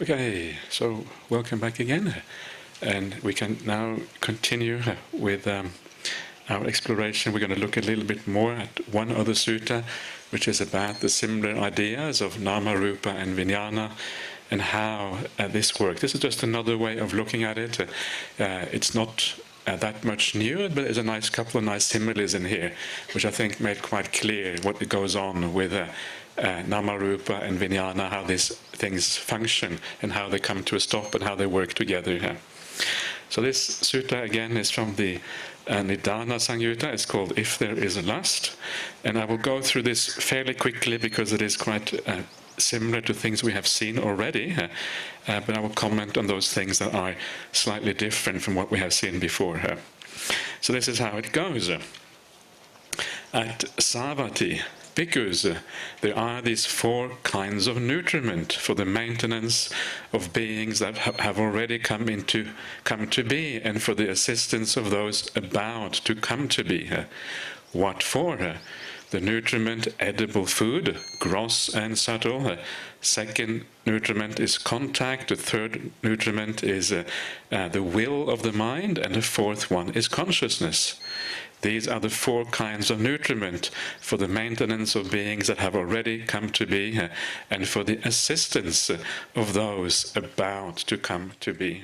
Okay, so welcome back again, and we can now continue with our exploration. We're going to look a little bit more at one other sutta, which is about the similar ideas of nama, rupa, and vijnana, and how this works. This is just another way of looking at it. It's not that much new, but there's a nice couple of nice similes in here, which I think made quite clear what goes on with nama, rupa, and vijnana, how these things function, and how they come to a stop, and how they work together. So this sutta again is from the Nidana Samyutta. It's called If There Is Lust, and I will go through this fairly quickly because it is quite similar to things we have seen already, but I will comment on those things that are slightly different from what we have seen before. So this is how it goes. At Savatthi, bhikkhus, there are these 4 kinds of nutriment for the maintenance of beings that have already come to be, and for the assistance of those about to come to be. What for? The nutriment edible food, gross and subtle. Second nutriment is contact. The third nutriment is the will of the mind, and the fourth one is consciousness. These are the 4 kinds of nutriment for the maintenance of beings that have already come to be, and for the assistance of those about to come to be.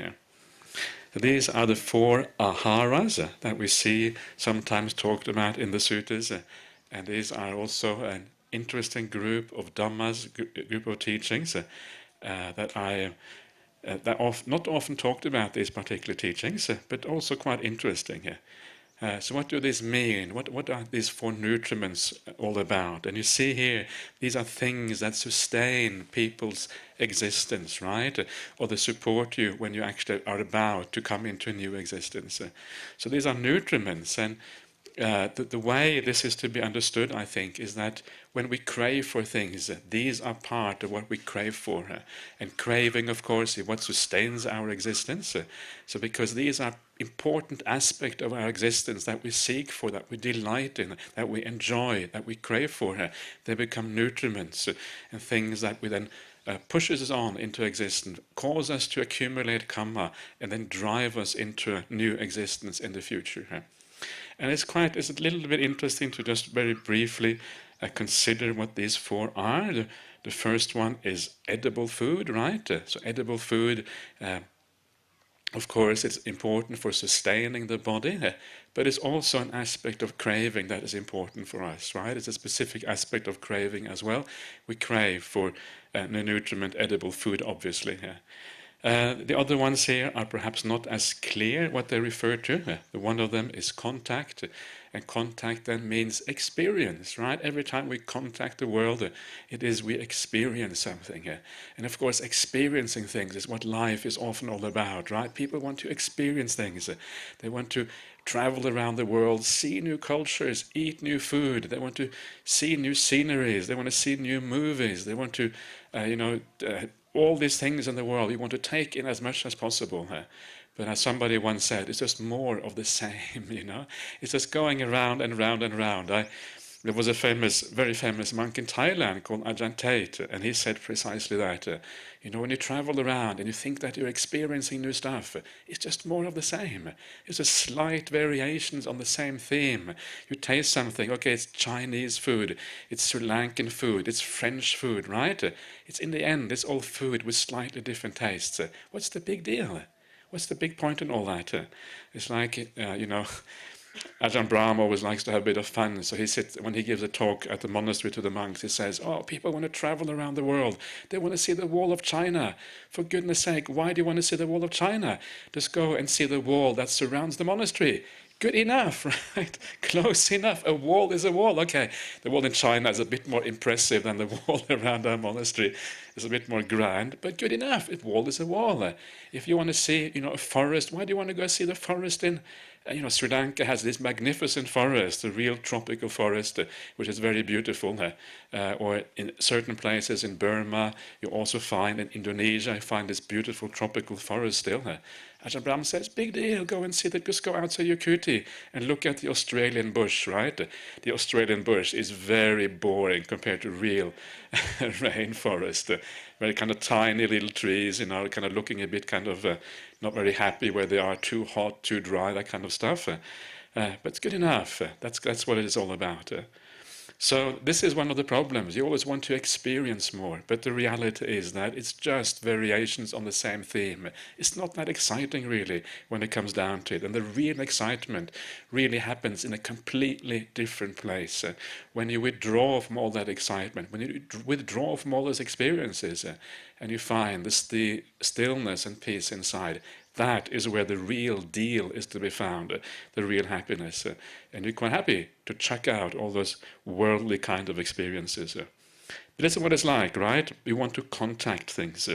These are the 4 aharas that we see sometimes talked about in the suttas, and these are also an interesting group of dhammas, group of teachings that I not often talked about, these particular teachings, but also quite interesting. So what do these mean? What are these 4 nutriments all about? And you see here, these are things that sustain people's existence, right? Or they support you when you actually are about to come into a new existence. So these are nutriments, and the way this is to be understood, I think, is that when we crave for things, these are part of what we crave for. And craving, of course, is what sustains our existence. So because these are important aspects of our existence that we seek for, that we delight in, that we enjoy, that we crave for, they become nutriments and things that we then pushes us on into existence, cause us to accumulate karma, and then drive us into a new existence in the future. And it's a little bit interesting to just very briefly consider what these 4 are. The first one is edible food, right? So edible food, of course, it's important for sustaining the body, but it's also an aspect of craving that is important for us, right? It's a specific aspect of craving as well. We crave for the nutriment edible food, obviously. The other ones here are perhaps not as clear what they refer to. One of them is contact, and contact then means experience, right? Every time we contact the world, we experience something. And of course, experiencing things is what life is often all about, right? People want to experience things. They want to travel around the world, see new cultures, eat new food. They want to see new sceneries. They want to see new movies. They want to, all these things in the world, we want to take in as much as possible. But as somebody once said, it's just more of the same, It's just going around and round and round. There was a very famous monk in Thailand called Ajahn, and he said precisely that. When you travel around and you think that you're experiencing new stuff, it's just more of the same. It's just slight variations on the same theme. You taste something, okay, it's Chinese food, it's Sri Lankan food, it's French food, right? It's in the end, it's all food with slightly different tastes. What's the big deal? What's the big point in all that? It's like, Ajahn Brahmali always likes to have a bit of fun, so when he gives a talk at the monastery to the monks, he says, people want to travel around the world. They want to see the wall of China. For goodness sake, why do you want to see the wall of China? Just go and see the wall that surrounds the monastery. good enough, right? Close enough. A wall is a wall. Okay, the wall in China is a bit more impressive than the wall around our monastery. It's a bit more grand, but good enough. A wall is a wall. If you want to see, a forest, why do you want to go see the forest in? Sri Lanka has this magnificent forest, a real tropical forest, which is very beautiful. Or in certain places in Burma, you also find in Indonesia, you find this beautiful tropical forest still. Ajahn Brahmali says, big deal, go and see that, just go outside your kuti and look at the Australian bush, right? The Australian bush is very boring compared to real rainforest. Very kind of tiny little trees, kind of looking a bit kind of not very happy where they are, too hot, too dry, that kind of stuff. But it's good enough. That's what it is all about. So this is one of the problems. You always want to experience more, but the reality is that it's just variations on the same theme. It's not that exciting really when it comes down to it, and the real excitement really happens in a completely different place. When you withdraw from all that excitement, when you withdraw from all those experiences, and you find the stillness and peace inside, that is where the real deal is to be found, the real happiness. And you're quite happy to check out all those worldly kind of experiences. But this is what it's like, right? We want to contact things.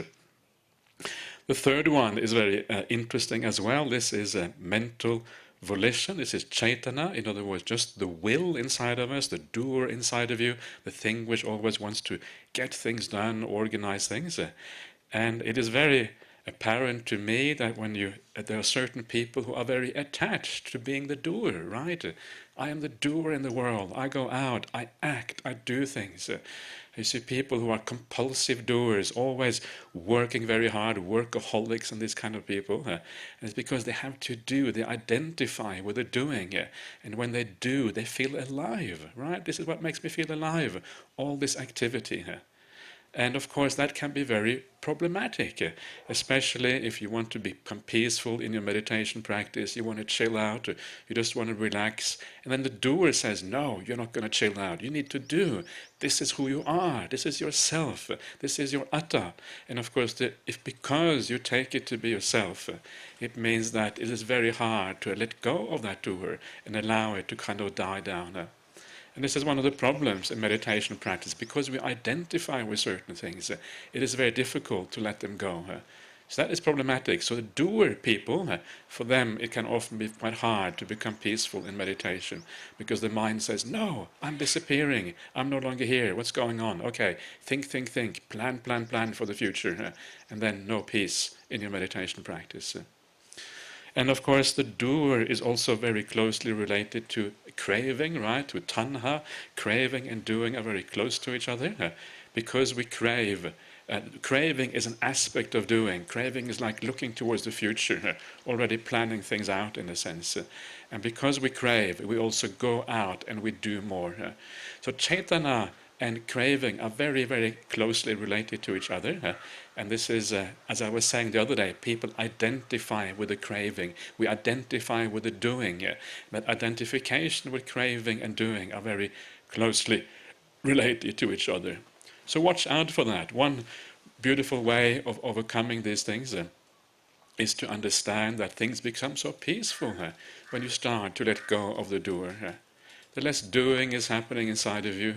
The third one is very interesting as well. This is mental volition. This is chaitana, in other words, just the will inside of us, the doer inside of you, the thing which always wants to get things done, organize things. And it is very apparent to me that there are certain people who are very attached to being the doer, right? I am the doer in the world. I go out, I act, I do things. You see people who are compulsive doers, always working very hard, workaholics and these kind of people. And it's because they have to do, they identify with the doing. And when they do, they feel alive, right? This is what makes me feel alive, all this activity. And of course that can be very problematic, especially if you want to become peaceful in your meditation practice, you want to chill out, you just want to relax, and then the doer says, no, you're not going to chill out, you need to do, this is who you are, this is yourself, this is your atta. And of course, because you take it to be yourself, it means that it is very hard to let go of that doer and allow it to kind of die down. And this is one of the problems in meditation practice, because we identify with certain things, it is very difficult to let them go. So that is problematic. So the doer people, for them it can often be quite hard to become peaceful in meditation, because the mind says, no, I'm disappearing, I'm no longer here, what's going on? Okay, think, plan for the future, and then no peace in your meditation practice. And of course the doer is also very closely related to craving, right? To tanha. Craving and doing are very close to each other, because we crave. Craving is an aspect of doing. Craving is like looking towards the future, already planning things out in a sense. And because we crave, we also go out and we do more. So chaitana and craving are very, very closely related to each other. And this is, as I was saying the other day, people identify with the craving. We identify with the doing. That identification with craving and doing are very closely related to each other. So watch out for that. One beautiful way of overcoming these things is to understand that things become so peaceful when you start to let go of the doer. The less doing is happening inside of you,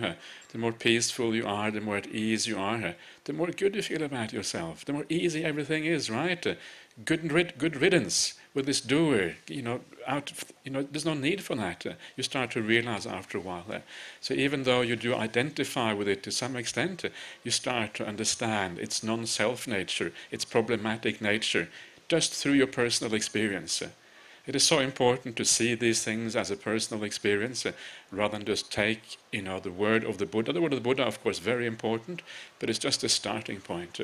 the more peaceful you are, the more at ease you are, the more good you feel about yourself, the more easy everything is, right? Good riddance with this doer, there's no need for that. You start to realize after a while. So even though you do identify with it to some extent, you start to understand its non-self nature, its problematic nature, just through your personal experience. It is so important to see these things as a personal experience, rather than just take, the word of the Buddha. The word of the Buddha, of course, very important, but it's just a starting point.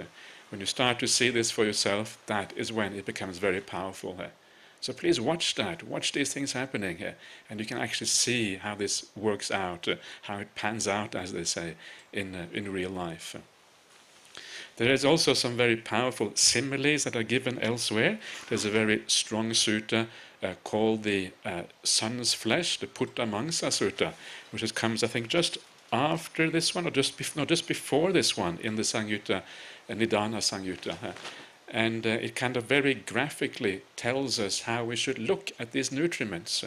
When you start to see this for yourself, that is when it becomes very powerful. So please watch that, watch these things happening, and you can actually see how this works out, how it pans out, as they say, in real life. There is also some very powerful similes that are given elsewhere. There's a very strong sutta called the Sun's Flesh, the Putta Mangsa Sutta, which comes, I think, just after this one, or just before this one in the Samyutta, Nidana Samyutta. And it kind of very graphically tells us how we should look at these nutriments.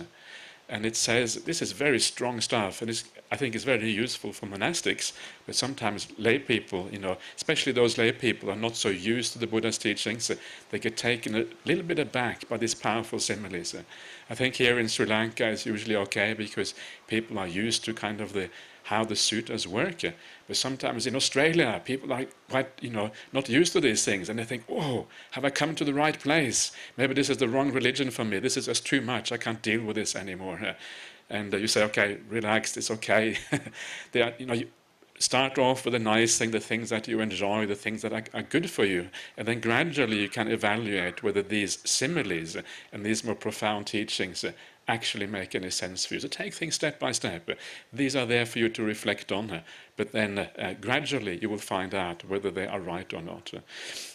And it says this is very strong stuff, and I think it's very useful for monastics, but sometimes lay people, especially those lay people, are not so used to the Buddha's teachings, they get taken a little bit aback by these powerful similes. I think here in Sri Lanka it's usually okay because people are used to kind of how the sutras work. But sometimes in Australia, people are quite, not used to these things, and they think, "Oh, have I come to the right place? Maybe this is the wrong religion for me. This is just too much. I can't deal with this anymore." And you say, "Okay, relax. It's okay." You start off with the nice thing, the things that you enjoy, the things that are good for you, and then gradually you can evaluate whether these similes and these more profound teachings actually make any sense for you. So take things step by step. These are there for you to reflect on, but then gradually you will find out whether they are right or not.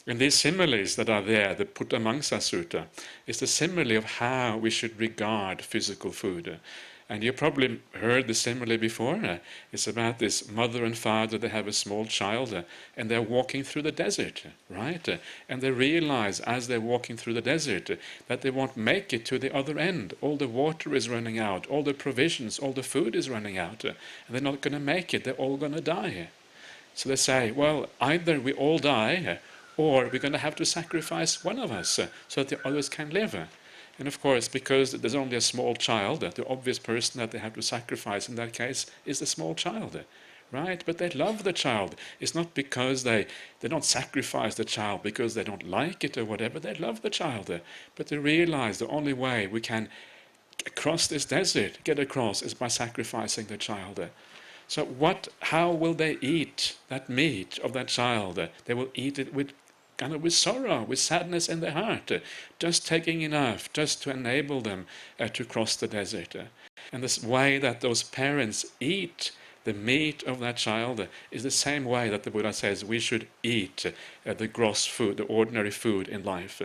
And these similes that are there, the Puttamangsa Sutta, is the simile of how we should regard physical food. And you probably heard the simile before. It's about this mother and father, they have a small child, and they're walking through the desert, right? And they realize as they're walking through the desert that they won't make it to the other end. All the water is running out, all the provisions, all the food is running out, and they're not going to make it, they're all going to die. So they say, well, either we all die, or we're going to have to sacrifice one of us so that the others can live. And of course, because there's only a small child, the obvious person that they have to sacrifice in that case is the small child, right? But they love the child. It's not because they don't sacrifice the child because they don't like it or whatever. They love the child. But they realize the only way we can cross this desert, get across, is by sacrificing the child. So how will they eat that meat of that child? They will eat it with sorrow, with sadness in their heart, just taking enough just to enable them to cross the desert. And this way that those parents eat the meat of that child is the same way that the Buddha says we should eat the gross food, the ordinary food in life.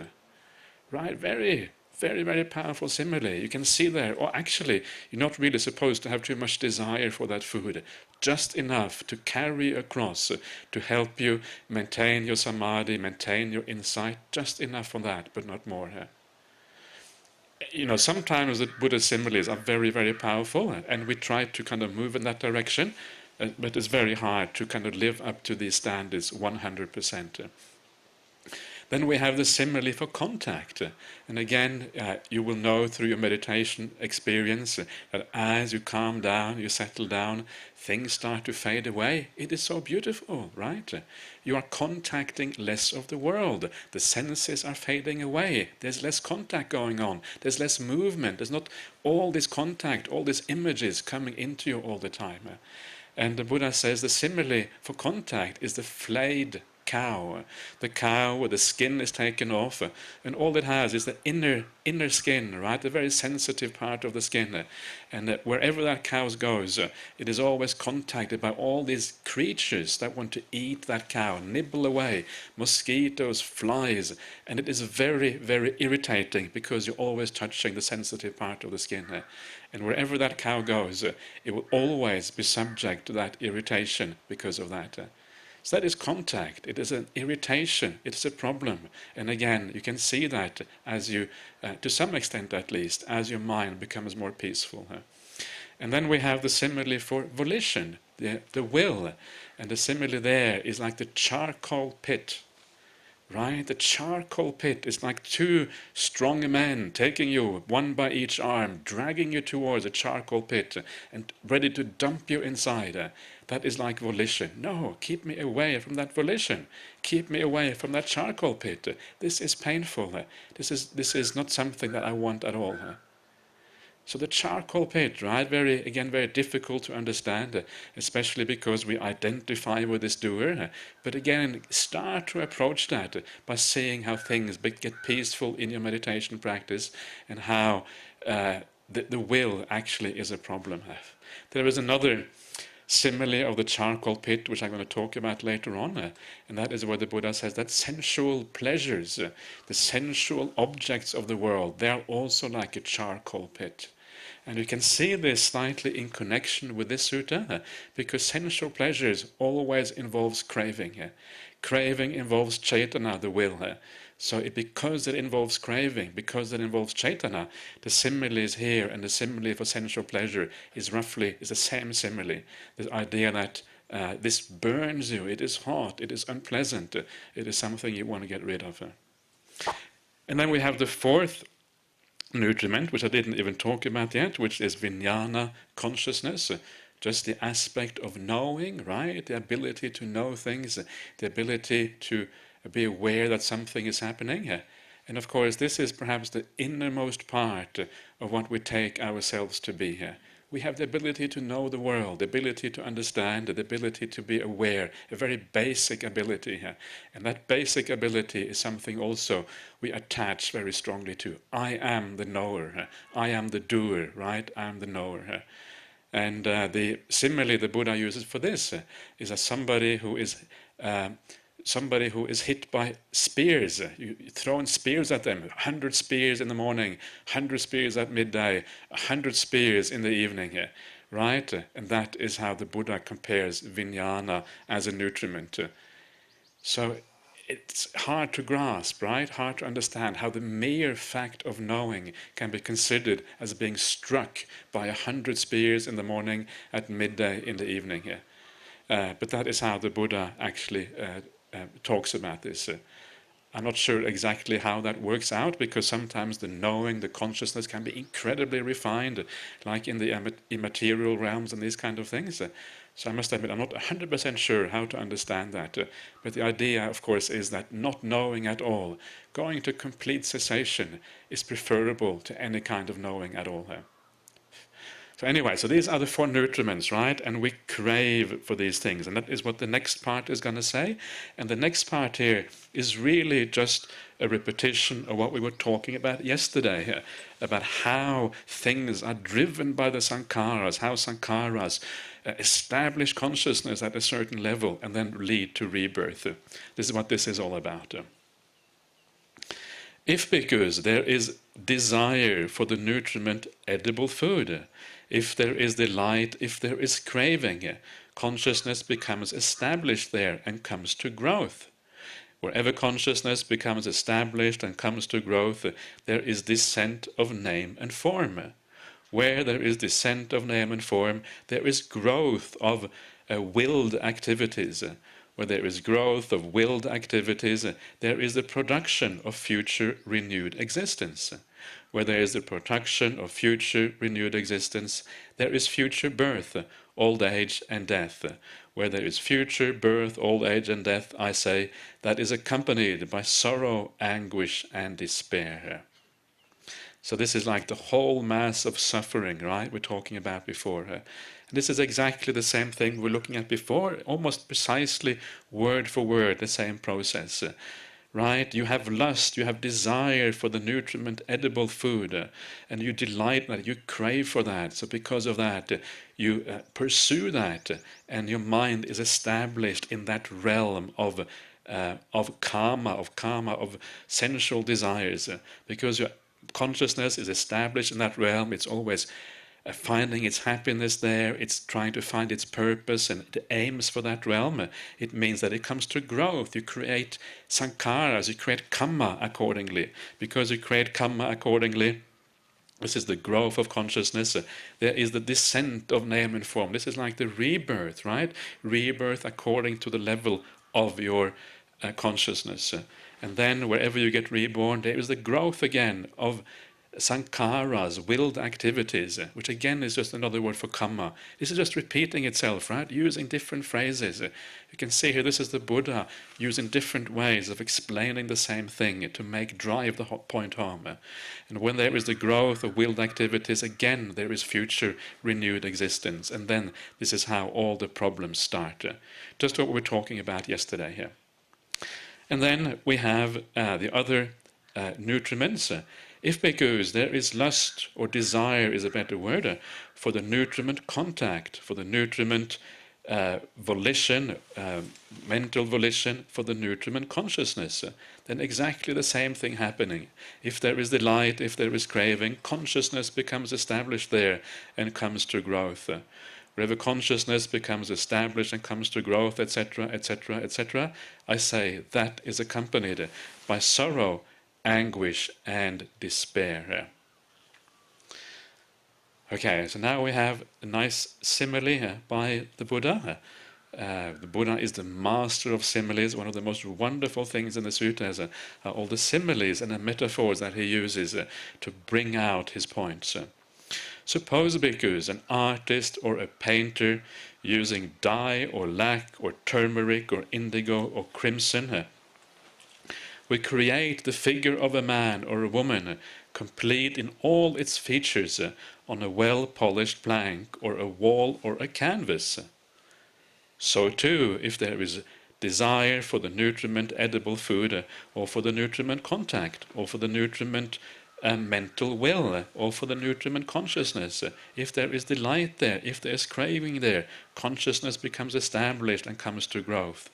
Right? Very, very, very powerful simile. You can see there, or actually, you're not really supposed to have too much desire for that food. Just enough to carry across, to help you maintain your samadhi, maintain your insight. Just enough for that, but not more. Sometimes the Buddha's similes are very, very powerful, and we try to kind of move in that direction, but it's very hard to kind of live up to these standards 100%. Then we have the simile for contact. And again, you will know through your meditation experience that as you calm down, you settle down, things start to fade away. It is so beautiful, right? You are contacting less of the world. The senses are fading away. There's less contact going on. There's less movement. There's not all this contact, all these images coming into you all the time. And the Buddha says the simile for contact is the flayed cow. The cow where the skin is taken off, and all it has is the inner skin, right? The very sensitive part of the skin. And wherever that cow goes, it is always contacted by all these creatures that want to eat that cow, nibble away, mosquitoes, flies, and it is very, very irritating because you're always touching the sensitive part of the skin. And wherever that cow goes, it will always be subject to that irritation because of that. So that is contact. It is an irritation. It is a problem. And again, you can see that as you, to some extent at least, as your mind becomes more peaceful. And then we have the simile for volition, the will. And the simile there is like the charcoal pit. Right? The charcoal pit is like two strong men taking you, one by each arm, dragging you towards a charcoal pit and ready to dump you inside. That is like volition. No, keep me away from that volition. Keep me away from that charcoal pit. This is painful. This is not something that I want at all. So the charcoal pit, right? Very difficult to understand, especially because we identify with this doer. But again, start to approach that by seeing how things get peaceful in your meditation practice and how the will actually is a problem. There is another simile of the charcoal pit, which I'm going to talk about later on, and that is where the Buddha says that sensual pleasures, the sensual objects of the world, they are also like a charcoal pit. And you can see this slightly in connection with this sutta, because sensual pleasures always involves craving. Craving involves cetana, the will. So because it involves craving, because it involves chaitana, the similes here and the simile for sensual pleasure is the same simile. The idea that this burns you, it is hot, it is unpleasant, it is something you want to get rid of. And then we have the fourth nutriment, which I didn't even talk about yet, which is vijnana, consciousness, just the aspect of knowing, right? The ability to know things, the ability to be aware that something is happening. And of course, this is perhaps the innermost part of what we take ourselves to be here. We have the ability to know the world, the ability to understand, the ability to be aware, a very basic ability here. And that basic ability is something also we attach very strongly to. I am the knower, I am the doer, right? I am the knower. And the simile the Buddha uses for this is as somebody who is hit by spears. You throw spears at them, 100 spears in the morning, 100 spears at midday, 100 spears in the evening, right? And that is how the Buddha compares vijnana as a nutriment. So it's hard to grasp, right? Hard to understand how the mere fact of knowing can be considered as being struck by 100 spears in the morning, at midday, in the evening. But that is how the Buddha actually talks about this. I'm not sure exactly how that works out, because sometimes the knowing, the consciousness can be incredibly refined, like in the immaterial realms and these kind of things. So I must admit, I'm not 100% sure how to understand that. But the idea, of course, is that not knowing at all, going to complete cessation, is preferable to any kind of knowing at all. So anyway, so these are the four nutriments, right? And we crave for these things. And that is what the next part is going to say. And the next part here is really just a repetition of what we were talking about yesterday here, about how things are driven by the sankharas, how sankharas establish consciousness at a certain level and then lead to rebirth. This is what this is all about. If, because there is desire for the nutriment edible food, if there is delight, if there is craving, consciousness becomes established there and comes to growth. Wherever consciousness becomes established and comes to growth, there is descent of name and form. Where there is descent of name and form, there is growth of willed activities. Where there is growth of willed activities, there is the production of future renewed existence. Where there is the production of future renewed existence, there is future birth, old age and death. Where there is future birth, old age and death, I say, that is accompanied by sorrow, anguish and despair. So this is like the whole mass of suffering, right, we're talking about before. And this is exactly the same thing we were looking at before, almost precisely word for word, the same process. Right? You have lust, you have desire for the nutriment edible food, and you delight in that, you crave for that. So because of that, you pursue that, and your mind is established in that realm of karma, of sensual desires, because your consciousness is established in that realm. It's always finding its happiness there, it's trying to find its purpose, and it aims for that realm. It means that it comes to growth. You create sankharas, you create kamma accordingly. Because you create kamma accordingly, this is the growth of consciousness. There is the descent of name and form. This is like the rebirth, right? Rebirth according to the level of your consciousness. And then wherever you get reborn, there is the growth again of sankharas, willed activities, which again is just another word for kamma. This is just repeating itself, right? Using different phrases. You can see here, this is the Buddha using different ways of explaining the same thing to drive the point home. And when there is the growth of willed activities, again there is future renewed existence. And then this is how all the problems start. Just what we were talking about yesterday here. And then we have the other nutriments. If because there is lust or desire is a better word for the nutriment contact, for the nutriment volition, mental volition, for the nutriment consciousness, then exactly the same thing happening. If there is delight, if there is craving, consciousness becomes established there and comes to growth. wherever consciousness becomes established and comes to growth, etc., etc., etc., I say that is accompanied by sorrow, anguish, and despair. Okay, so now we have a nice simile by the Buddha. The Buddha is the master of similes. One of the most wonderful things in the sutta is all the similes and the metaphors that he uses to bring out his points. Suppose, bhikkhus, an artist or a painter using dye or lac or turmeric or indigo or crimson we create the figure of a man or a woman, complete in all its features, on a well-polished plank or a wall or a canvas. So too, if there is desire for the nutriment edible food, or for the nutriment contact, or for the nutriment mental will, or for the nutriment consciousness, if there is delight there, if there is craving there, consciousness becomes established and comes to growth.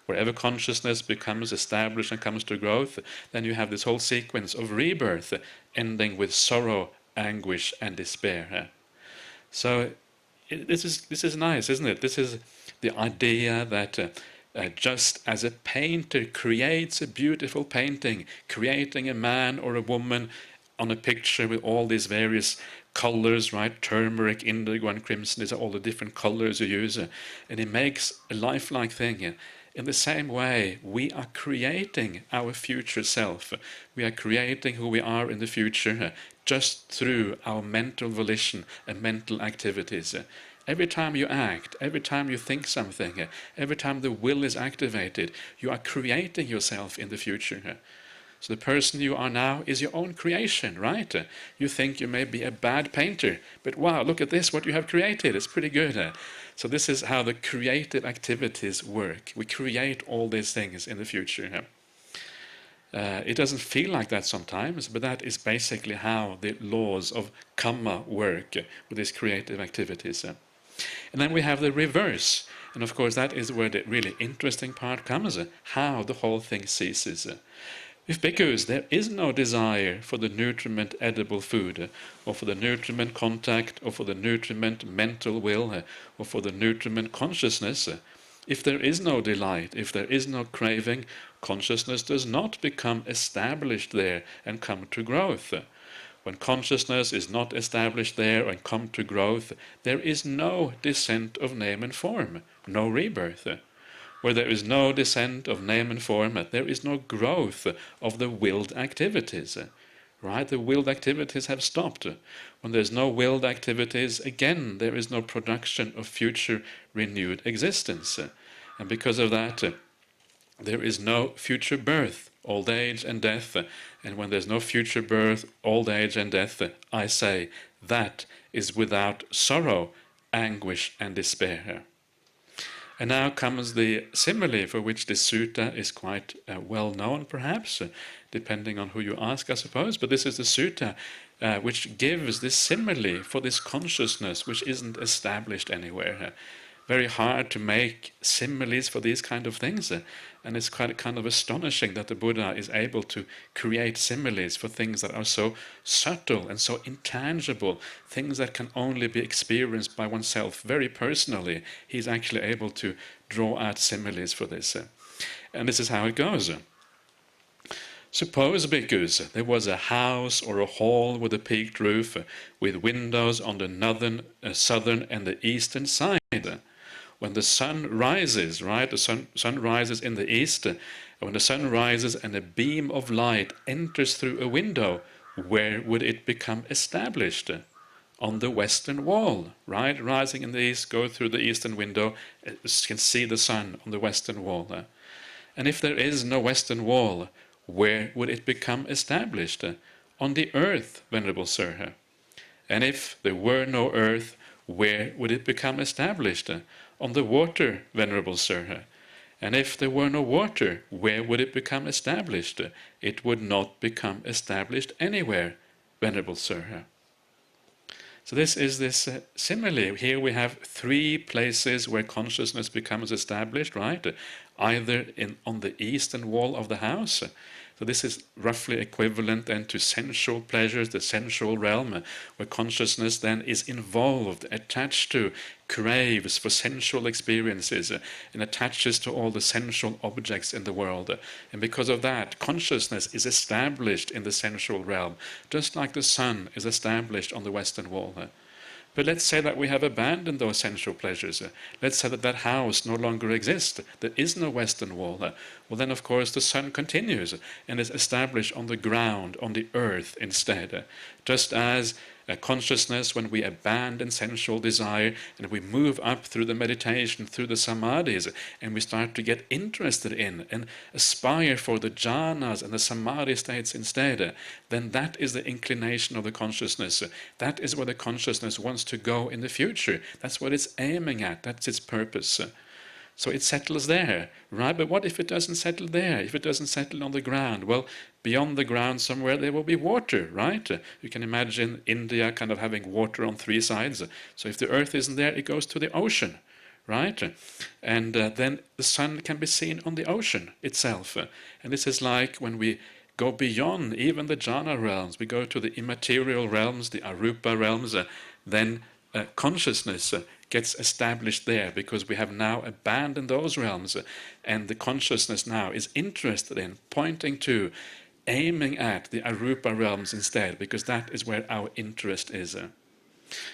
Wherever consciousness becomes established and comes to growth, then you have this whole sequence of rebirth, ending with sorrow, anguish, and despair. So this is nice, isn't it? This is the idea that just as a painter creates a beautiful painting, creating a man or a woman on a picture with all these various colors, right? Turmeric, indigo, and crimson, these are all the different colors you use, and he makes a lifelike thing. In the same way, we are creating our future self. We are creating who we are in the future just through our mental volition and mental activities. Every time you act, every time you think something, every time the will is activated, you are creating yourself in the future. So the person you are now is your own creation, right? You think you may be a bad painter, but wow, look at this, what you have created, it's pretty good. So this is how the creative activities work. We create all these things in the future. It doesn't feel like that sometimes, but that is basically how the laws of karma work with these creative activities. And then we have the reverse. And of course that is where the really interesting part comes, how the whole thing ceases. If bhikkhus, there is no desire for the nutriment edible food, or for the nutriment contact, or for the nutriment mental will, or for the nutriment consciousness, if there is no delight, if there is no craving, consciousness does not become established there and come to growth. When consciousness is not established there and come to growth, there is no descent of name and form, no rebirth. Where there is no descent of name and form, there is no growth of the willed activities. Right? The willed activities have stopped. When there's no willed activities, again, there is no production of future renewed existence. And because of that, there is no future birth, old age and death. And when there's no future birth, old age and death, I say, that is without sorrow, anguish and despair. And now comes the simile, for which this sutta is quite well known, perhaps, depending on who you ask, I suppose. But this is the sutta which gives this simile for this consciousness which isn't established anywhere. Very hard to make similes for these kind of things, and it's quite kind of astonishing that the Buddha is able to create similes for things that are so subtle and so intangible, things that can only be experienced by oneself very personally. He's actually able to draw out similes for this. And this is how it goes. Suppose, bhikkhus, there was a house or a hall with a peaked roof, with windows on the northern, southern and the eastern side. When the sun rises, right, the sun rises in the east, and when the sun rises and a beam of light enters through a window, where would it become established? On the western wall, right? Rising in the east, go through the eastern window, you can see the sun on the western wall. And if there is no western wall, where would it become established? On the earth, Venerable Sir. And if there were no earth, where would it become established? On the water, Venerable Sir. And if there were no water, where would it become established? It would not become established anywhere, Venerable Sir. So this is this simile. Here we have three places where consciousness becomes established, right? Either on the eastern wall of the house, So this is roughly equivalent then to sensual pleasures, the sensual realm, where consciousness then is involved, attached to, craves for sensual experiences, and attaches to all the sensual objects in the world. And because of that, consciousness is established in the sensual realm, just like the sun is established on the western wall. But let's say that we have abandoned those sensual pleasures. Let's say that that house no longer exists. There is no western wall. Well, then, of course, the sun continues and is established on the ground, on the earth instead. Just as consciousness, when we abandon sensual desire and we move up through the meditation, through the samadhis, and we start to get interested in and aspire for the jhanas and the samadhi states instead, then that is the inclination of the consciousness. That is where the consciousness wants to go in the future. That's what it's aiming at. That's its purpose. So it settles there, right? But what if it doesn't settle there? If it doesn't settle on the ground? Well, beyond the ground somewhere there will be water, right? You can imagine India kind of having water on three sides. So if the earth isn't there, it goes to the ocean, right? And then the sun can be seen on the ocean itself. And this is like when we go beyond even the jhana realms, we go to the immaterial realms, the arupa realms, then consciousness gets established there, because we have now abandoned those realms, and the consciousness now is interested in, pointing to, aiming at the arupa realms instead, because that is where our interest is.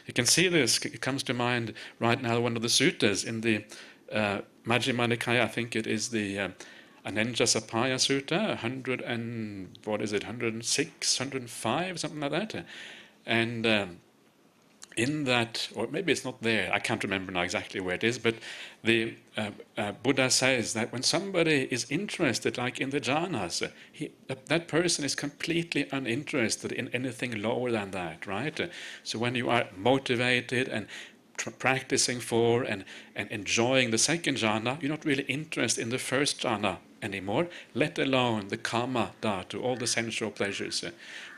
You can see this, it comes to mind right now, one of the suttas in the Majjhima Nikaya, I think it is the Anenjasapaya Sutta, 100 and, what is it, 106, 105, something like that. And in that, or maybe it's not there, I can't remember now exactly where it is, but the Buddha says that when somebody is interested, like in the jhanas, that person is completely uninterested in anything lower than that, right? So when you are motivated and practicing for and enjoying the second jhana, you're not really interested in the first jhana anymore, let alone the kama dhatu, all the sensual pleasures.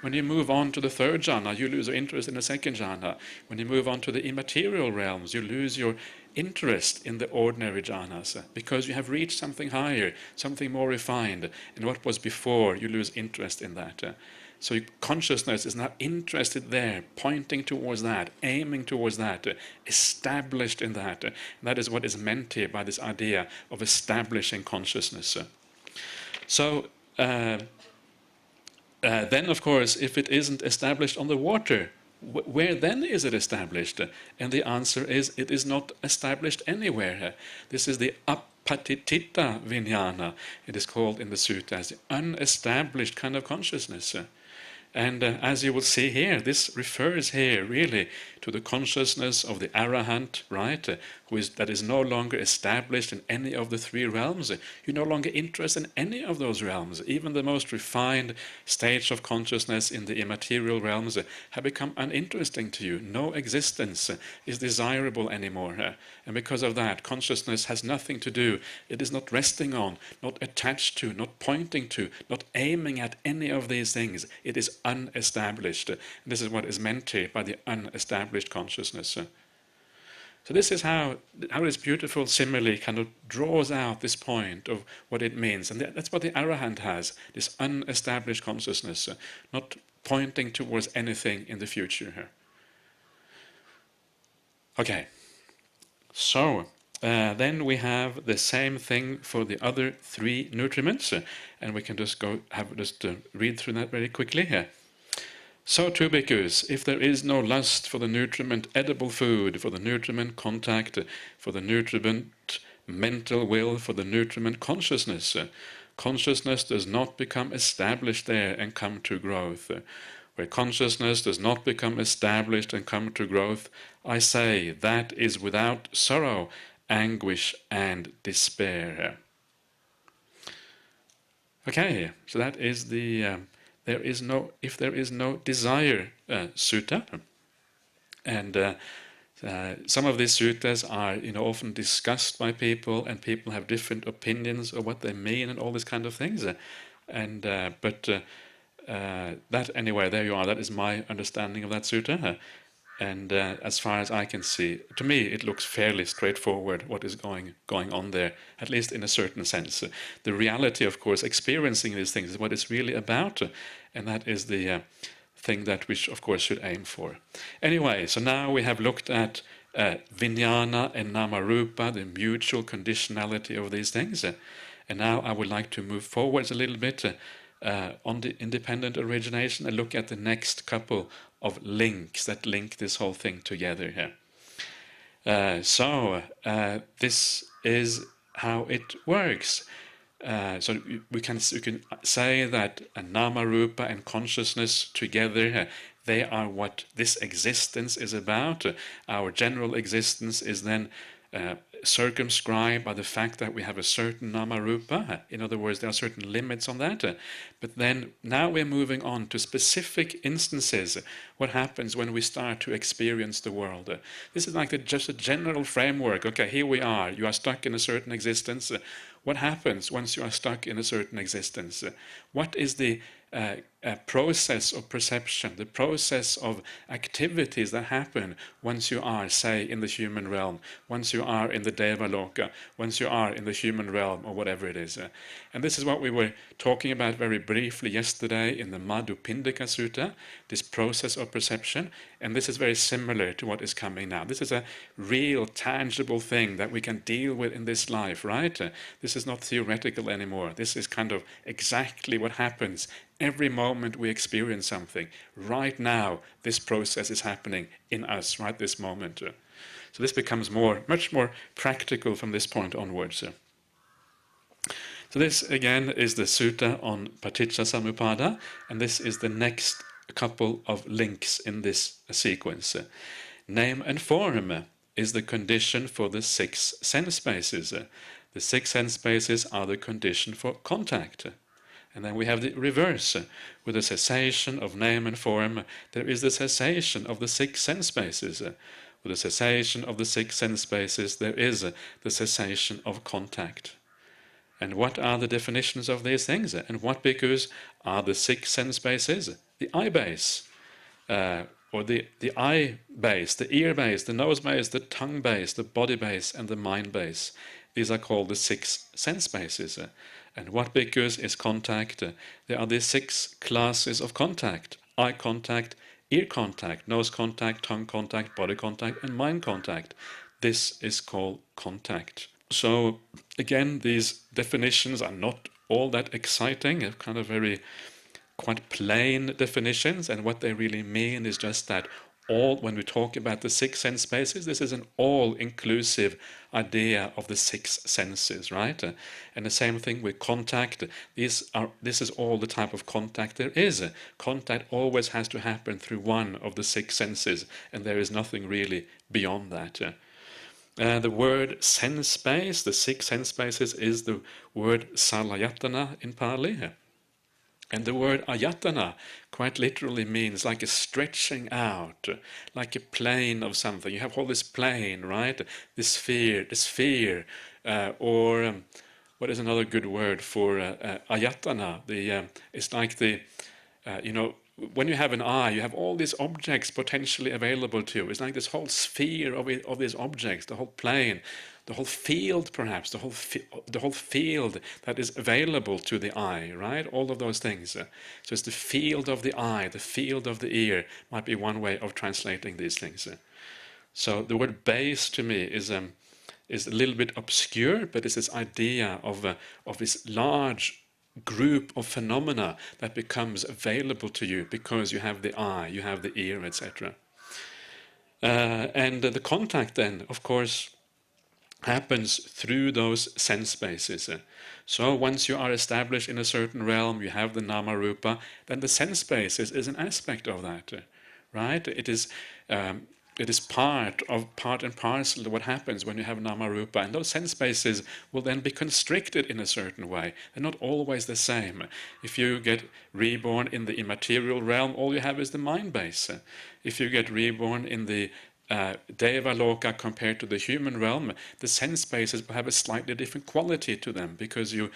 When you move on to the third jhana, you lose your interest in the second jhana. When you move on to the immaterial realms, you lose your interest in the ordinary jhanas, because you have reached something higher, something more refined, and what was before, you lose interest in that. So your consciousness is now interested there, pointing towards that, aiming towards that, established in that. That is what is meant here by this idea of establishing consciousness. So then, of course, if it isn't established on the water, where then is it established? And the answer is, it is not established anywhere. This is the apatitita vijnana, it is called in the sutta, as the unestablished kind of consciousness. And as you will see here, this refers here really to the consciousness of the arahant, right? That is no longer established in any of the three realms. You're no longer interested in any of those realms. Even the most refined states of consciousness in the immaterial realms have become uninteresting to you. No existence is desirable anymore. And because of that, consciousness has nothing to do. It is not resting on, not attached to, not pointing to, not aiming at any of these things. It is unestablished. And this is what is meant here by the unestablished consciousness. So this is how this beautiful simile kind of draws out this point of what it means. And that's what the arahant has, this unestablished consciousness, not pointing towards anything in the future. Okay, so then we have the same thing for the other three nutriments, and we can just read through that very quickly here. So too, bhikkhus, if there is no lust for the nutriment edible food, for the nutriment contact, for the nutriment mental will, for the nutriment consciousness, consciousness does not become established there and come to growth. Where consciousness does not become established and come to growth, I say, that is without sorrow, anguish, and despair. Okay, so that is the if there is no desire sutta, and some of these suttas are often discussed by people, and people have different opinions of what they mean and all these kind of things, but that anyway, there you are. That is my understanding of that sutta. And as far as I can see, to me it looks fairly straightforward what is going on there, at least in a certain sense. The reality, of course, experiencing these things is what it's really about, and that is the thing that we, of course, should aim for. Anyway, so now we have looked at Vijnana and Namarupa, the mutual conditionality of these things, and now I would like to move forwards a little bit on the independent origination and look at the next couple of links that link this whole thing together here. So this is how it works. So we can say that nama rupa and consciousness together, they are what this existence is about. Our general existence is then circumscribed by the fact that we have a certain nama rupa. In other words, there are certain limits on that. But then now we're moving on to specific instances. What happens when we start to experience the world? This is like just a general framework. Okay, here we are. You are stuck in a certain existence. What happens once you are stuck in a certain existence? What is the process of perception, the process of activities that happen once you are, say, in the human realm, once you are in the Devaloka, once you are in the human realm, or whatever it is. And this is what we were talking about very briefly yesterday in the Madhupindika Sutta, this process of perception, and this is very similar to what is coming now. This is a real, tangible thing that we can deal with in this life, right? This is not theoretical anymore. This is kind of exactly what happens every moment we experience something. Right now, this process is happening in us, right this moment. So this becomes much more practical from this point onwards. So this, again, is the sutta on Paticca and this is the next couple of links in this sequence. Name and form is the condition for the 6 sense spaces. The 6 sense spaces are the condition for contact. And then we have the reverse. With the cessation of name and form, there is the cessation of the 6 sense spaces. With the cessation of the 6 sense spaces, there is the cessation of contact. And what are the definitions of these things? And what bhikkhus are the 6 sense spaces? The eye base, or the eye base, the ear base, the nose base, the tongue base, the body base, and the mind base. These are called the 6 sense spaces. And what bhikkhus is contact? There are these 6 classes of contact: eye contact, ear contact, nose contact, tongue contact, body contact, and mind contact. This is called contact. So again, these definitions are not all that exciting. They're kind of quite plain definitions, and what they really mean is just that when we talk about the 6 sense spaces, this is an all-inclusive idea of the 6 senses, right? And the same thing with contact. This is all the type of contact there is. Contact always has to happen through one of the 6 senses, and there is nothing really beyond that. The word sense space, the 6 sense spaces, is the word salayatana in Pali. And the word ayatana quite literally means like a stretching out, like a plane of something. You have all this plane, right? This sphere, or what is another good word for ayatana? It's like when you have an eye, you have all these objects potentially available to you. It's like this whole sphere of these objects, the whole plane, the whole field, perhaps, the whole field that is available to the eye, right? All of those things. So it's the field of the eye, the field of the ear, might be one way of translating these things. So the word base to me is a little bit obscure, but it's this idea of this large group of phenomena that becomes available to you because you have the eye, you have the ear, etc. And the contact then, of course, happens through those sense spaces. So once you are established in a certain realm, you have the nama rupa, then the sense spaces is an aspect of that, right? It is part and parcel of what happens when you have nama rupa, and those sense spaces will then be constricted in a certain way. They're not always the same. If you get reborn in the immaterial realm, all you have is the mind base. If you get reborn in the Devaloka compared to the human realm, the sense spaces will have a slightly different quality to them, because the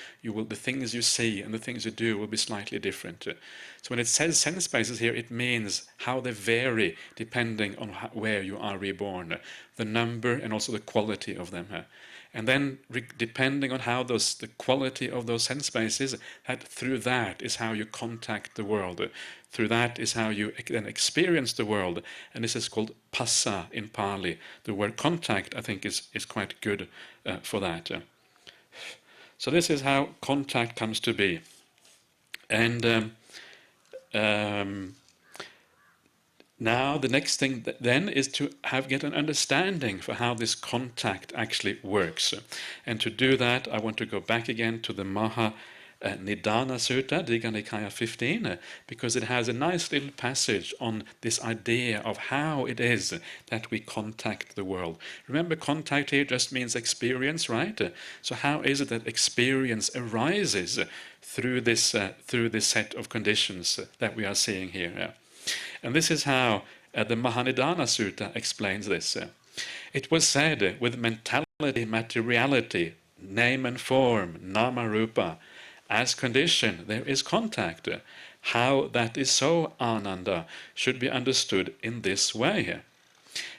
things you see and the things you do will be slightly different. So when it says sense spaces here, it means how they vary depending on where you are reborn, the number and also the quality of them. And then depending on how the quality of those sense spaces, that through that is how you contact the world. Through that is how you then experience the world. And this is called passa in Pali. The word contact, I think, is quite good for that. So this is how contact comes to be. And now the next thing then is to get an understanding for how this contact actually works. And to do that, I want to go back again to the Maha Nidana Sutta, Digha Nikaya 15, because it has a nice little passage on this idea of how it is that we contact the world. Remember, contact here just means experience, right? So how is it that experience arises through this set of conditions that we are seeing here? And this is how the Mahanidana Sutta explains this. It was said, with mentality, materiality, name and form, nama rupa, as condition there is contact. How that is so, Ananda, should be understood in this way.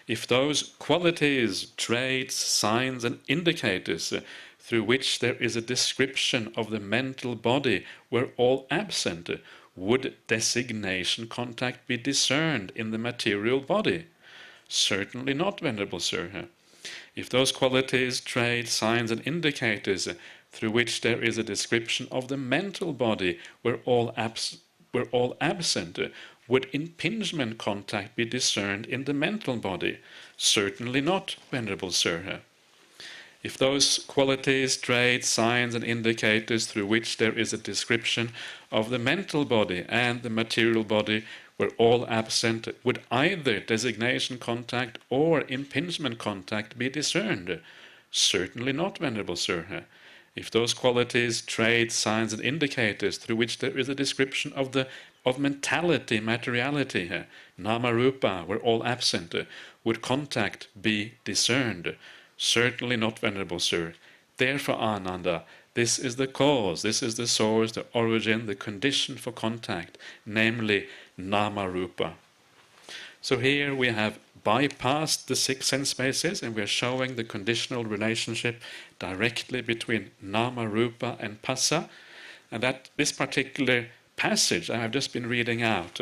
If those qualities, traits, signs and indicators through which there is a description of the mental body were all absent, would designation contact be discerned in the material body? Certainly not, Venerable Sir. If those qualities, traits, signs and indicators through which there is a description of the mental body were all absent, would impingement contact be discerned in the mental body? Certainly not, Venerable Sir. If those qualities, traits, signs and indicators through which there is a description of the mental body and the material body were all absent, would either designation contact or impingement contact be discerned? Certainly not, Venerable Sir. If those qualities, traits, signs and indicators through which there is a description of mentality, materiality, nama rupa, were all absent, would contact be discerned? Certainly not, Venerable Sir. Therefore, Ananda, this is the cause, this is the source, the origin, the condition for contact, namely nama rupa. So here we have bypassed the 6 sense spaces, and we are showing the conditional relationship directly between nama rupa and passa. And that this particular passage I have just been reading out,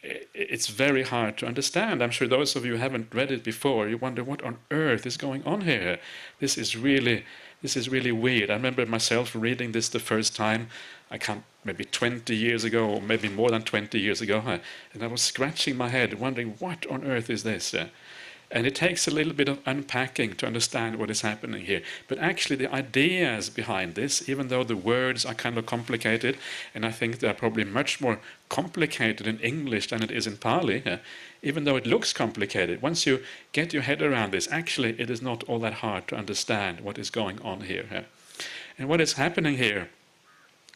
it's very hard to understand. I'm sure those of you who haven't read it before, you wonder what on earth is going on here. This is really weird. I remember myself reading this the first time, maybe 20 years ago, or maybe more than 20 years ago, and I was scratching my head, wondering what on earth is this? And it takes a little bit of unpacking to understand what is happening here. But actually the ideas behind this, even though the words are kind of complicated, and I think they're probably much more complicated in English than it is in Pali, even though it looks complicated, once you get your head around this, actually it is not all that hard to understand what is going on here. And what is happening here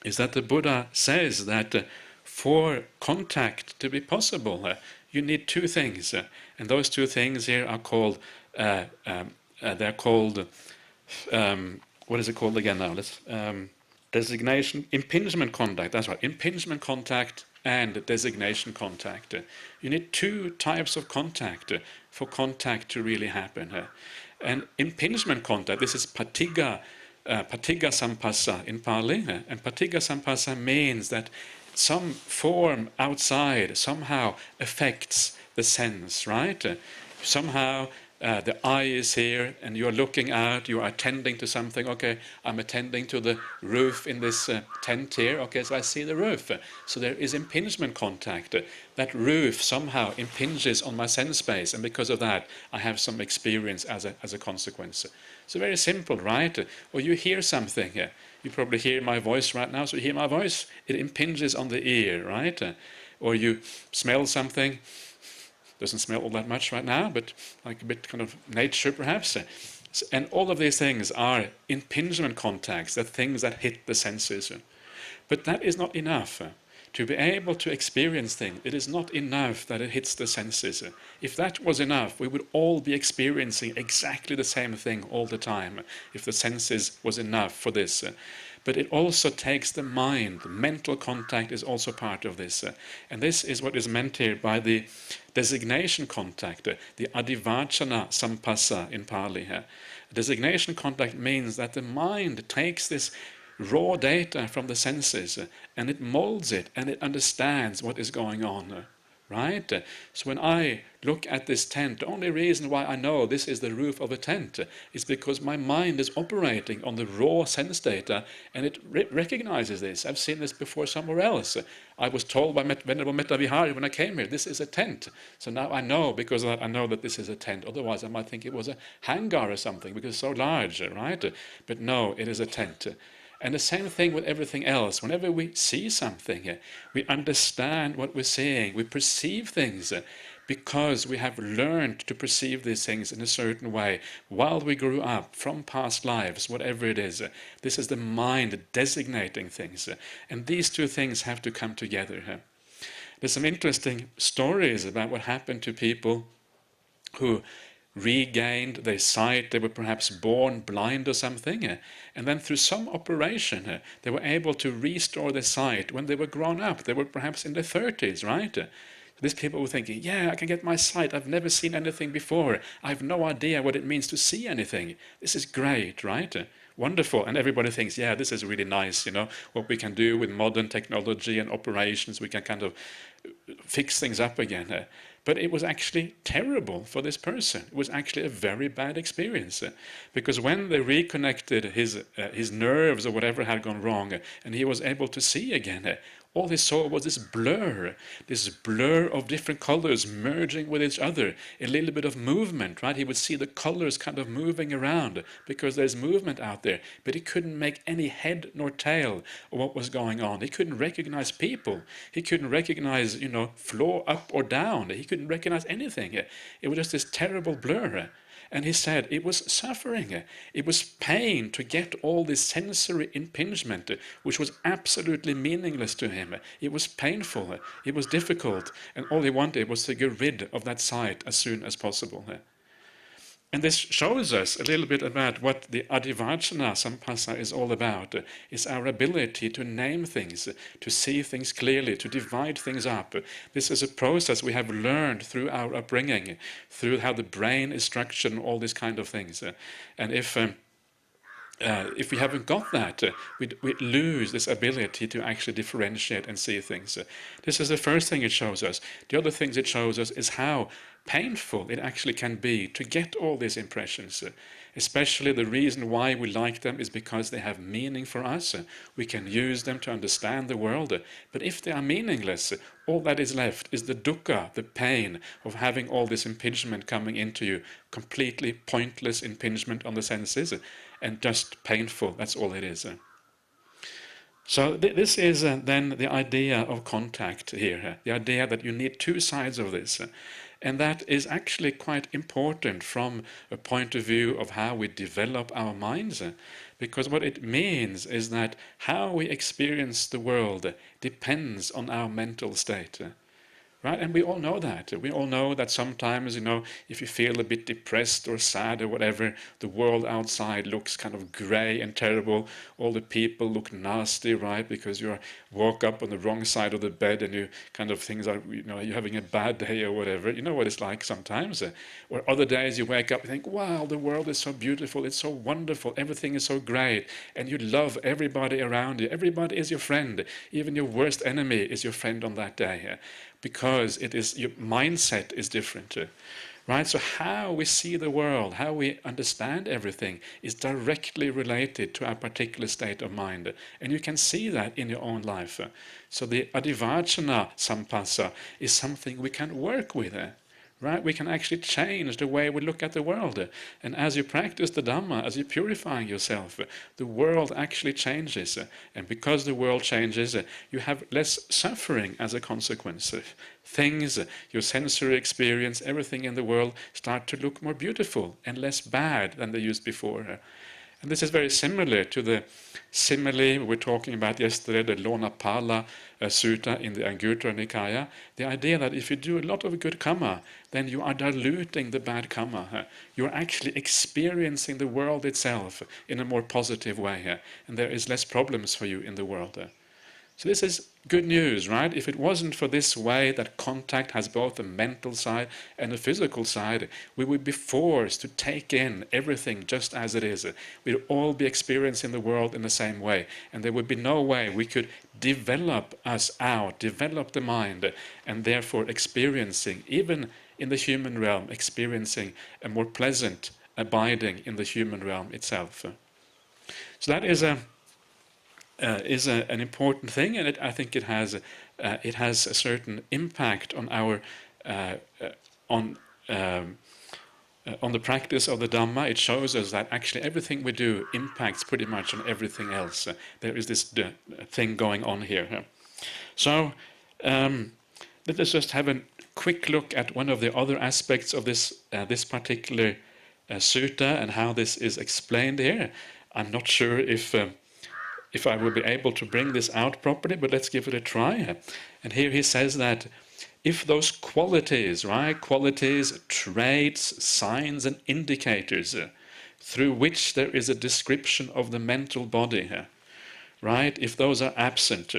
is that the Buddha says that for contact to be possible, you need 2 things, and those 2 things here are called, they're called, what is it called again now? Designation, impingement contact, that's right, impingement contact and designation contact. You need 2 types of contact for contact to really happen. And impingement contact, this is patigha sampassa in Pali, and patigha sampassa means that some form outside somehow affects the sense, right? Somehow the eye is here and you're looking out, you are attending to something. Okay, I'm attending to the roof in this tent here. Okay, so I see the roof. So there is impingement contact. That roof somehow impinges on my sense space, and because of that I have some experience as a consequence. So very simple, right? Or you hear something here. You probably hear my voice right now, so you hear my voice, it impinges on the ear, right? Or you smell something, doesn't smell all that much right now, but like a bit kind of nature perhaps. And all of these things are impingement contacts, the things that hit the senses. But that is not enough, To be able to experience things, it is not enough that it hits the senses. If that was enough, we would all be experiencing exactly the same thing all the time, if the senses was enough for this. But it also takes the mind. The mental contact is also part of this. And this is what is meant here by the designation contact, the adivachana sampassa in Pali. Designation contact means that the mind takes this raw data from the senses and it molds it and it understands what is going on. Right? So when I look at this tent, the only reason why I know this is the roof of a tent is because my mind is operating on the raw sense data and it recognizes this. I've seen this before somewhere else. I was told by Venerable Metta Vihari when I came here, this is a tent. So now I know, because of that, I know that this is a tent. Otherwise I might think it was a hangar or something because it's so large, right? But no, it is a tent. And the same thing with everything else. Whenever we see something, we understand what we're seeing. We perceive things because we have learned to perceive these things in a certain way while we grew up, from past lives, whatever it is. This is the mind designating things. And these two things have to come together. There's some interesting stories about what happened to people who regained their sight. They were perhaps born blind or something, and then through some operation they were able to restore their sight when they were grown up. They were perhaps in their 30s, right? These people were thinking, yeah, I can get my sight. I've never seen anything before. I have no idea what it means to see anything. This is great, right? Wonderful. And everybody thinks, yeah, this is really nice, what we can do with modern technology and operations. We can kind of fix things up again. But it was actually terrible for this person. It was actually a very bad experience. Because when they reconnected his nerves or whatever had gone wrong, and he was able to see again, all he saw was this blur of different colors merging with each other, a little bit of movement, right? He would see the colors kind of moving around because there's movement out there, but he couldn't make any head nor tail of what was going on. He couldn't recognize people. He couldn't recognize, floor up or down. He couldn't recognize anything. It was just this terrible blur. And he said it was suffering, it was pain to get all this sensory impingement, which was absolutely meaningless to him. It was painful, it was difficult, and all he wanted was to get rid of that sight as soon as possible. And this shows us a little bit about what the adivachana sampassa is all about. It's our ability to name things, to see things clearly, to divide things up. This is a process we have learned through our upbringing, through how the brain is structured and all these kind of things. And if we haven't got that, we lose this ability to actually differentiate and see things. This is the first thing it shows us. The other things it shows us is how painful it actually can be to get all these impressions. Especially the reason why we like them is because they have meaning for us. We can use them to understand the world. But if they are meaningless, all that is left is the dukkha, the pain of having all this impingement coming into you, completely pointless impingement on the senses, and just painful. That's all it is. So this is then the idea of contact here, the idea that you need two sides of this. And that is actually quite important from a point of view of how we develop our minds. Because what it means is that how we experience the world depends on our mental state. Right? And we all know that. We all know that sometimes, if you feel a bit depressed or sad or whatever, the world outside looks kind of grey and terrible. All the people look nasty, right? Because you woke up on the wrong side of the bed and you kind of things are, you're having a bad day or whatever. You know what it's like sometimes. Or other days you wake up and think, wow, the world is so beautiful, it's so wonderful, everything is so great. And you love everybody around you. Everybody is your friend. Even your worst enemy is your friend on that day. Because your mindset is different, right? So how we see the world, how we understand everything is directly related to our particular state of mind. And you can see that in your own life. So the adivachana sampassa is something we can work with. Right? We can actually change the way we look at the world. And as you practice the Dhamma, as you're purifying yourself, the world actually changes. And because the world changes, you have less suffering as a consequence. Things, your sensory experience, everything in the world start to look more beautiful and less bad than they used before. And this is very similar to the simile we were talking about yesterday, the Lonapala Sutta in the Anguttara Nikaya. The idea that if you do a lot of good karma, then you are diluting the bad karma. You're actually experiencing the world itself in a more positive way, and there is less problems for you in the world. So this is good news, right? If it wasn't for this way that contact has both a mental side and a physical side, we would be forced to take in everything just as it is. We'd all be experiencing the world in the same way, and there would be no way we could develop us out, develop the mind, and therefore experiencing, even in the human realm, experiencing a more pleasant abiding in the human realm itself. So that is an important thing, and I think it has a certain impact on our on the practice of the Dhamma. It shows us that actually everything we do impacts pretty much on everything else. There is this thing going on here. So let us just have a quick look at one of the other aspects of this particular sutta and how this is explained here. I'm not sure if I will be able to bring this out properly, but let's give it a try. And here he says that if those qualities, right, qualities, traits, signs and indicators through which there is a description of the mental body, right, if those are absent,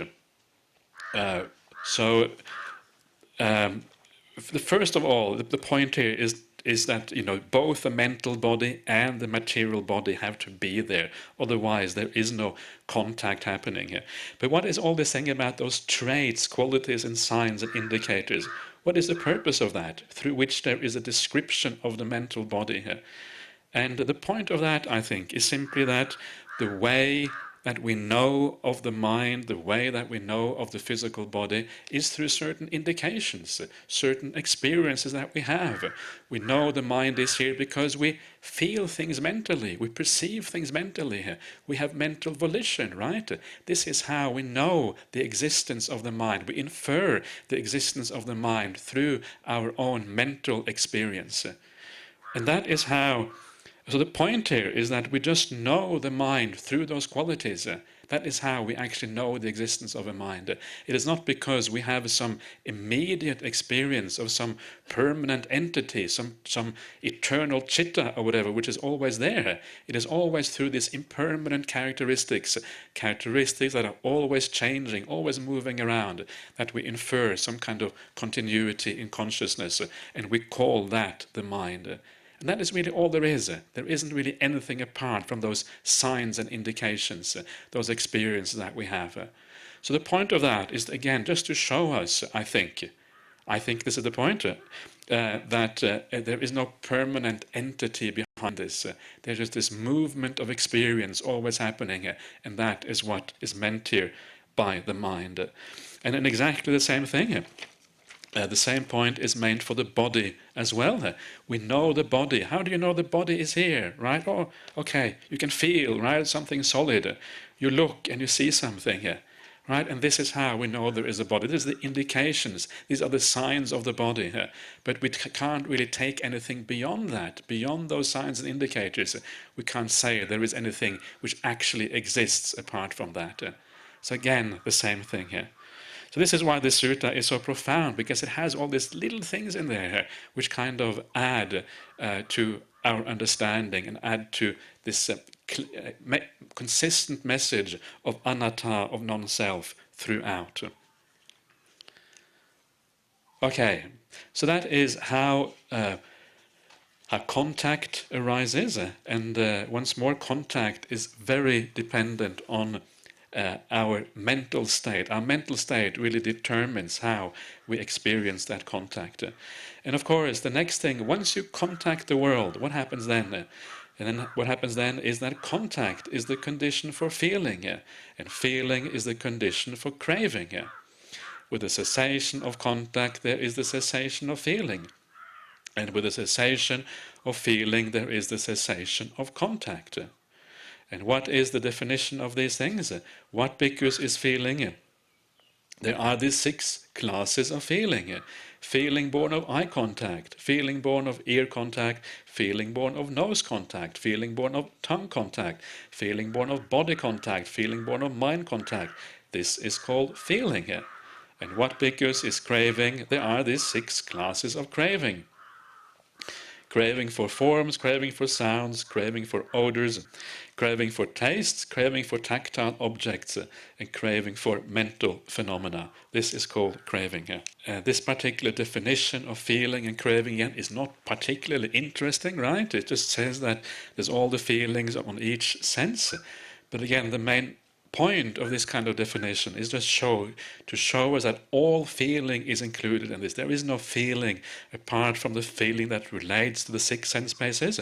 first of all, the point here is that, you know, both the mental body and the material body have to be there. Otherwise, there is no contact happening here. But what is all this thing about those traits, qualities, and signs and indicators? What is the purpose of that, through which there is a description of the mental body here? And the point of that, I think, is simply that the way that we know of the mind, the way that we know of the physical body, is through certain indications, certain experiences that we have. We know the mind is here because we feel things mentally, we perceive things mentally. We have mental volition, right? This is how we know the existence of the mind. We infer the existence of the mind through our own mental experience. And that is how. So the point here is that we just know the mind through those qualities. That is how we actually know the existence of a mind. It is not because we have some immediate experience of some permanent entity, some eternal chitta or whatever, which is always there. It is always through these impermanent characteristics that are always changing, always moving around, that we infer some kind of continuity in consciousness, and we call that the mind. And that is really all there is. There isn't really anything apart from those signs and indications, those experiences that we have. So the point of that is, again, just to show us, I think this is the point, that there is no permanent entity behind this. There's just this movement of experience always happening, and that is what is meant here by the mind. And in exactly the same thing, the same point is meant for the body as well. We know the body. How do you know the body is here, right? Oh, okay, you can feel, right, something solid. You look and you see something here, right? And this is how we know there is a body. These are the indications. These are the signs of the body here. But we can't really take anything beyond that, beyond those signs and indicators. We can't say there is anything which actually exists apart from that. So again, the same thing here. So this is why this sutta is so profound, because it has all these little things in there which kind of add to our understanding and add to this consistent message of anatta, of non-self, throughout. Okay, so that is how contact arises, and once more, contact is very dependent on our mental state. Our mental state really determines how we experience that contact. And of course, the next thing, once you contact the world, what happens then? And then what happens then is that contact is the condition for feeling, and feeling is the condition for craving. With the cessation of contact, there is the cessation of feeling. And with the cessation of feeling, there is the cessation of contact. And what is the definition of these things? What bhikkhus is feeling? There are these 6 classes of feeling. feeling born of eye contact, feeling born of ear contact, feeling born of nose contact, feeling born of tongue contact, feeling born of body contact, feeling born of mind contact. This is called feeling. And what bhikkhus is craving? There are these 6 classes of craving. Craving for forms, craving for sounds, craving for odors, craving for tastes, craving for tactile objects, and craving for mental phenomena. This is called craving. This particular definition of feeling and craving again is not particularly interesting, right? It just says that there's all the feelings on each sense. But again, the main point of this kind of definition is just to show us that all feeling is included in this. There is no feeling apart from the feeling that relates to the 6 sense bases,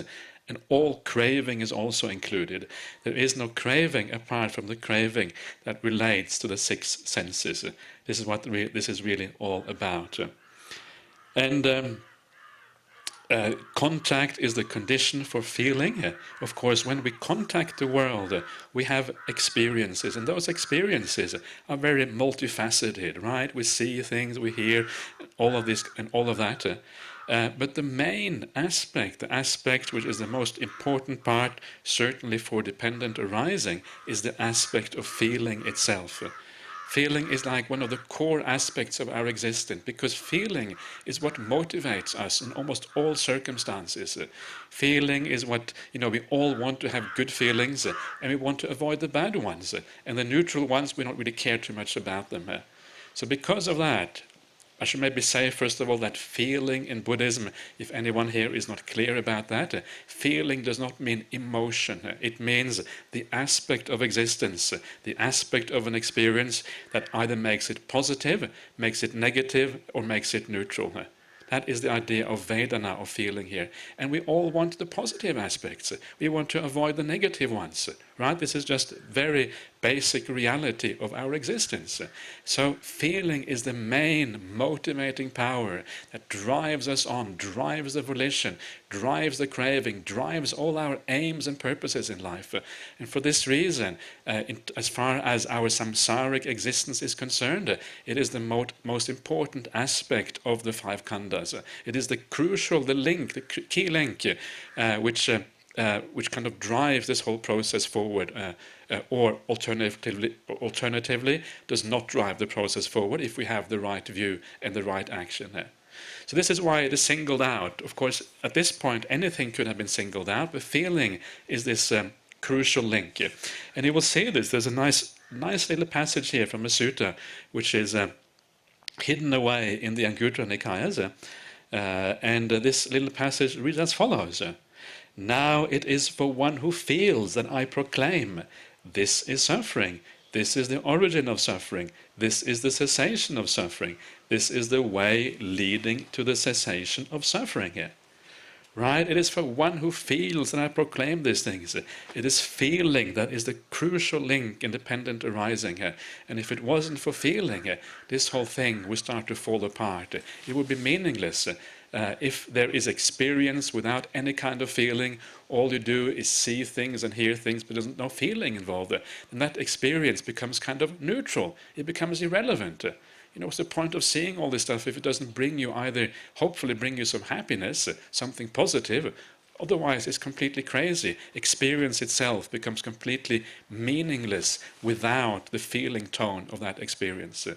and all craving is also included. There is no craving apart from the craving that relates to the 6 senses. This is what this is really all about. And contact is the condition for feeling. Of course, when we contact the world, we have experiences, and those experiences are very multifaceted, right? We see things, we hear all of this and all of that. But the main aspect, the aspect which is the most important part, certainly for dependent arising, is the aspect of feeling itself. Feeling is like one of the core aspects of our existence, because feeling is what motivates us in almost all circumstances. Feeling is what, we all want to have good feelings, and we want to avoid the bad ones. And the neutral ones, we don't really care too much about them. So because of that, I should maybe say, first of all, that feeling in Buddhism, if anyone here is not clear about that, feeling does not mean emotion. It means the aspect of existence, the aspect of an experience that either makes it positive, makes it negative, or makes it neutral. That is the idea of Vedana, of feeling here. And we all want the positive aspects. We want to avoid the negative ones, right? This is just very basic reality of our existence. So feeling is the main motivating power that drives us on, drives the volition, drives the craving, drives all our aims and purposes in life. And for this reason, as far as our samsaric existence is concerned, it is the most important aspect of the 5 khandhas. It is the crucial, the link, the key link, which kind of drives this whole process forward, or alternatively does not drive the process forward if we have the right view and the right action. So this is why it is singled out. Of course, at this point, anything could have been singled out, but feeling is this crucial link. And you will see this. There's a nice little passage here from a sutta, which is hidden away in the Anguttara Nikayas. And this little passage reads as follows. Now it is for one who feels that I proclaim, this is suffering, this is the origin of suffering, this is the cessation of suffering, this is the way leading to the cessation of suffering. Right? It is for one who feels that I proclaim these things. It is feeling that is the crucial link in dependent arising. And if it wasn't for feeling, this whole thing would start to fall apart. It would be meaningless. If there is experience without any kind of feeling, all you do is see things and hear things, but there's no feeling involved, then that experience becomes kind of neutral. It becomes irrelevant. What's the point of seeing all this stuff if it doesn't bring you hopefully bring you some happiness, something positive? Otherwise, it's completely crazy. Experience itself becomes completely meaningless without the feeling tone of that experience.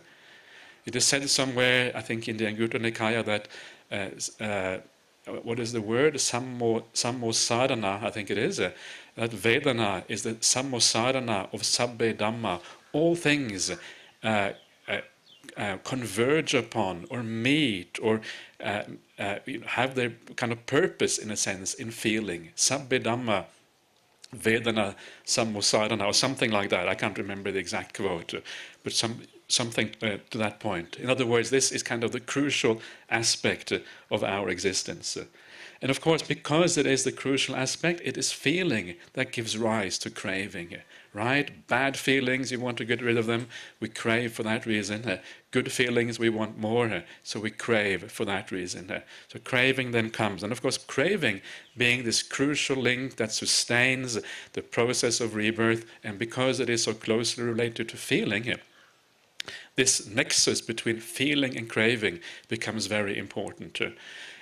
It is said somewhere, I think in the Anguttara Nikaya, that what is the word? Sammosadana, I think it is. That Vedana is the sammosadana of sabbe dhamma. All things converge upon or meet or have their kind of purpose, in a sense, in feeling. Sabbe dhamma Vedana sammosadana, or something like that. I can't remember the exact quote, but something to that point. In other words, this is kind of the crucial aspect of our existence. And of course, because it is the crucial aspect, it is feeling that gives rise to craving, right? Bad feelings, you want to get rid of them, we crave for that reason. Good feelings, we want more, so we crave for that reason. So craving then comes. And of course, craving being this crucial link that sustains the process of rebirth, and because it is so closely related to feeling, this nexus between feeling and craving becomes very important.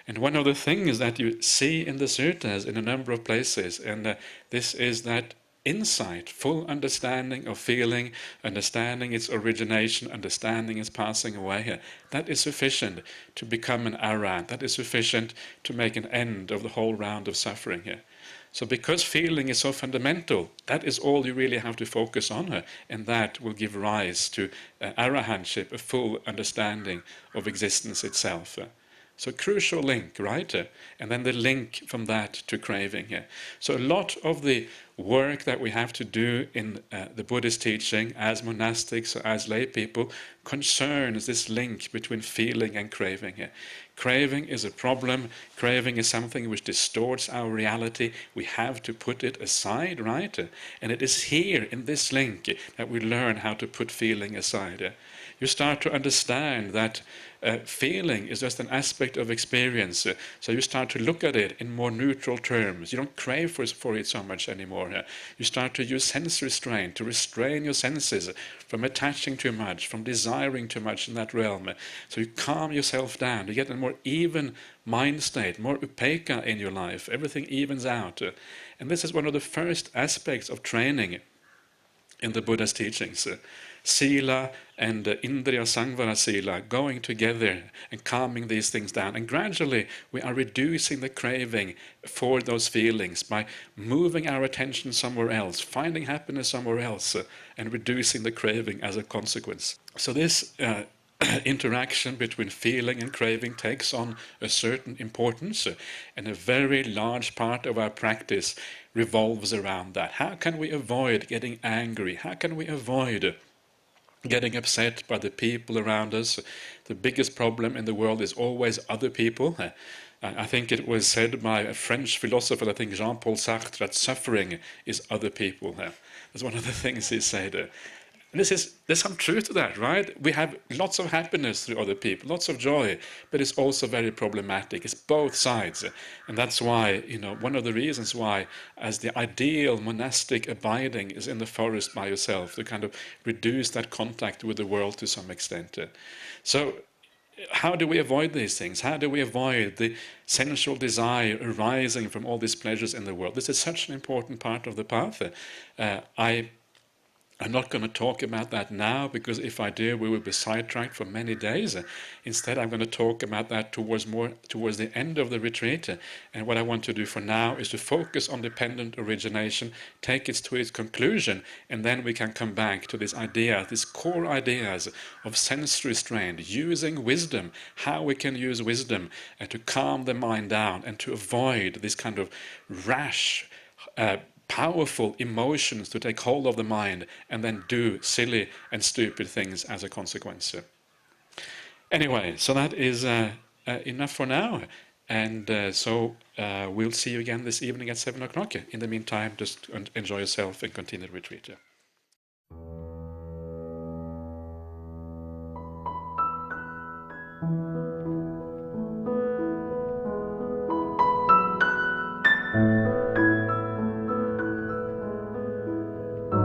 And one of the things that you see in the suttas in a number of places, and this is that insight, full understanding of feeling, understanding its origination, understanding its passing away, that is sufficient to become an arahant. That is sufficient to make an end of the whole round of suffering here. So because feeling is so fundamental, that is all you really have to focus on, and that will give rise to arahantship, a full understanding of existence itself. So crucial link, right? And then the link from that to craving here. So a lot of the work that we have to do in the Buddhist teaching as monastics or as lay people concerns this link between feeling and craving here. Craving is a problem. Craving is something which distorts our reality. We have to put it aside, right? And it is here in this link that we learn how to put feeling aside. You start to understand that feeling is just an aspect of experience. So you start to look at it in more neutral terms. You don't crave for it so much anymore. You start to use sense restraint, to restrain your senses from attaching too much, from desiring too much in that realm. So you calm yourself down. You get a more even mind state, more upekkha in your life. Everything evens out. And this is one of the first aspects of training in the Buddha's teachings. Sila and Indriya Sangvara Sila going together and calming these things down. And gradually we are reducing the craving for those feelings by moving our attention somewhere else, finding happiness somewhere else, and reducing the craving as a consequence. So this interaction between feeling and craving takes on a certain importance, and a very large part of our practice revolves around that. How can we avoid getting angry? How can we avoid getting upset by the people around us? The biggest problem in the world is always other people. I think it was said by a French philosopher, I think Jean-Paul Sartre, that suffering is other people. That's one of the things he said. And there's some truth to that, right? We have lots of happiness through other people, lots of joy, but it's also very problematic. It's both sides. And that's why, one of the reasons why, as the ideal monastic abiding is in the forest by yourself, to kind of reduce that contact with the world to some extent. So how do we avoid these things? How do we avoid the sensual desire arising from all these pleasures in the world? This is such an important part of the path. I'm not going to talk about that now, because if I do, we will be sidetracked for many days. Instead, I'm going to talk about that towards the end of the retreat. And what I want to do for now is to focus on dependent origination, take it to its conclusion, and then we can come back to this idea, these core ideas of sense restraint, using wisdom, how we can use wisdom to calm the mind down and to avoid this kind of rash, powerful emotions to take hold of the mind and then do silly and stupid things as a consequence. Anyway, so that is enough for now. And so we'll see you again this evening at 7 o'clock. In the meantime, just enjoy yourself and continue the retreat. Yeah.